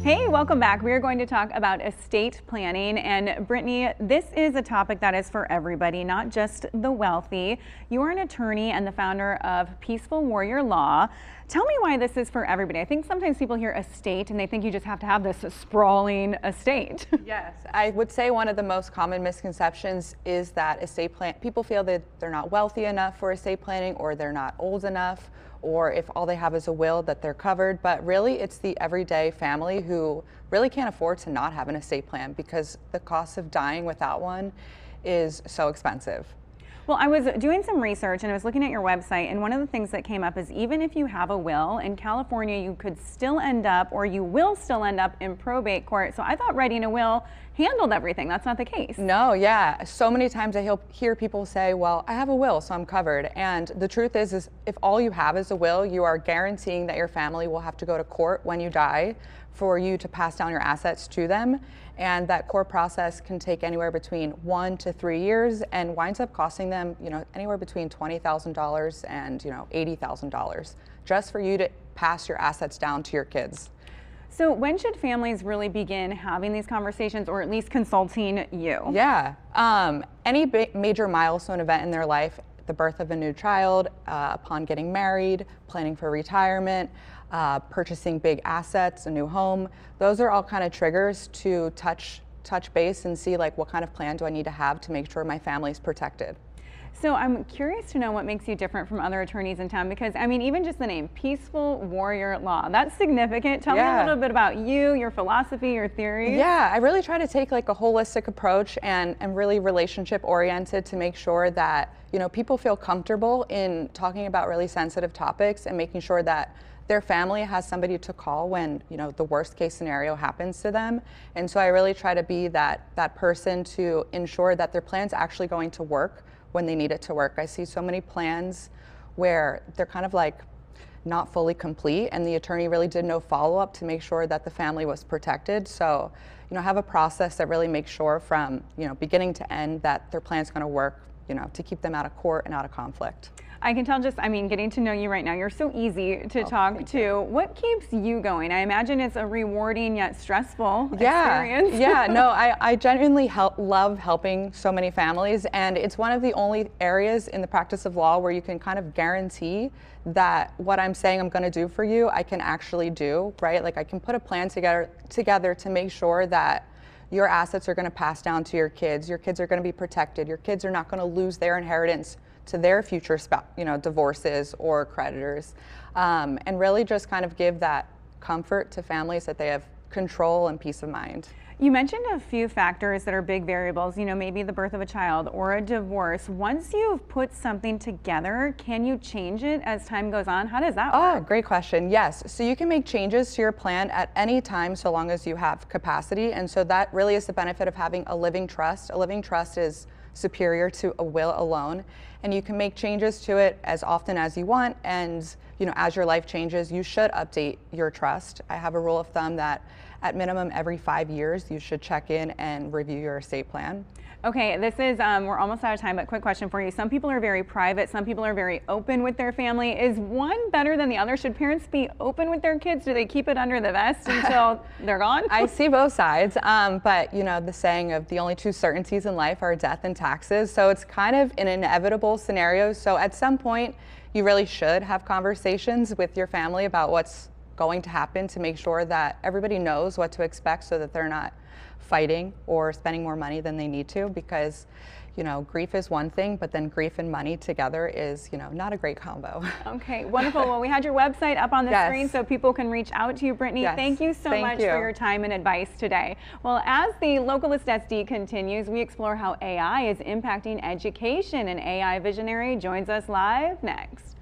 Hey, welcome back. We are going to talk about estate planning. And Brittany, this is a topic that is for everybody, not just the wealthy. You are an attorney and the founder of Peaceful Warrior Law. Tell me why this is for everybody. I think sometimes people hear estate and they think you just have to have this sprawling estate. Yes, I would say one of the most common misconceptions is that people feel that they're not wealthy enough for estate planning, or they're not old enough, or if all they have is a will, that they're covered. But really, it's the everyday family who really can't afford to not have an estate plan, because the cost of dying without one is so expensive. Well, I was doing some research and I was looking at your website, and one of the things that came up is even if you have a will in California, you could still end up, or you will still end up in probate court. So I thought writing a will handled everything. That's not the case. No, yeah. So many times I hear people say, well, I have a will, so I'm covered. And the truth is if all you have is a will, you are guaranteeing that your family will have to go to court when you die for you to pass down your assets to them. And that court process can take anywhere between 1 to 3 years and winds up costing them, anywhere between $20,000 and, $80,000 just for you to pass your assets down to your kids. So when should families really begin having these conversations, or at least consulting you? Yeah, any major milestone event in their life, the birth of a new child, upon getting married, planning for retirement, purchasing big assets, a new home, those are all kind of triggers to touch base and see, like, what kind of plan do I need to have to make sure my family is protected. So I'm curious to know what makes you different from other attorneys in town, because I mean, even just the name Peaceful Warrior Law, that's significant. Tell me a little bit about you, your philosophy, your theories. Yeah, I really try to take like a holistic approach and really relationship oriented to make sure that, people feel comfortable in talking about really sensitive topics and making sure that their family has somebody to call when, the worst case scenario happens to them. And so I really try to be that person to ensure that their plan's actually going to work when they need it to work. I see so many plans where they're kind of like not fully complete, and the attorney really did no follow-up to make sure that the family was protected. So, have a process that really makes sure from, beginning to end that their plan's going to work, to keep them out of court and out of conflict. I can tell getting to know you right now, you're so easy to talk to. What keeps you going? I imagine it's a rewarding yet stressful experience. Yeah, no, I genuinely love helping so many families, and it's one of the only areas in the practice of law where you can kind of guarantee that what I'm saying I'm going to do for you, I can actually do, right? Like, I can put a plan together to make sure that your assets are going to pass down to your kids are going to be protected, your kids are not going to lose their inheritance to their future divorces or creditors, and really just kind of give that comfort to families that they have control and peace of mind. You mentioned a few factors that are big variables, maybe the birth of a child or a divorce. Once you've put something together, can you change it as time goes on? How does that work? Oh, great question. Yes, so you can make changes to your plan at any time so long as you have capacity, and so that really is the benefit of having a living trust. A living trust is superior to a will alone, and you can make changes to it as often as you want, and as your life changes, you should update your trust. I have a rule of thumb that at minimum every 5 years you should check in and review your estate plan. Okay, this is, we're almost out of time, but quick question for you. Some people are very private, some people are very open with their family. Is one better than the other? Should parents be open with their kids? Do they keep it under the vest until they're gone? I see both sides, but the saying of the only two certainties in life are death and taxes. So it's kind of an inevitable scenario. So at some point, you really should have conversations with your family about what's going to happen to make sure that everybody knows what to expect, so that they're not fighting or spending more money than they need to, because grief is one thing, but then grief and money together is not a great combo. Okay, wonderful. Well, we had your website up on the screen so people can reach out to you, Brittany. Yes. Thank you so much for your time and advice today. Well, as the Localist SD continues, we explore how AI is impacting education. An AI visionary joins us live next.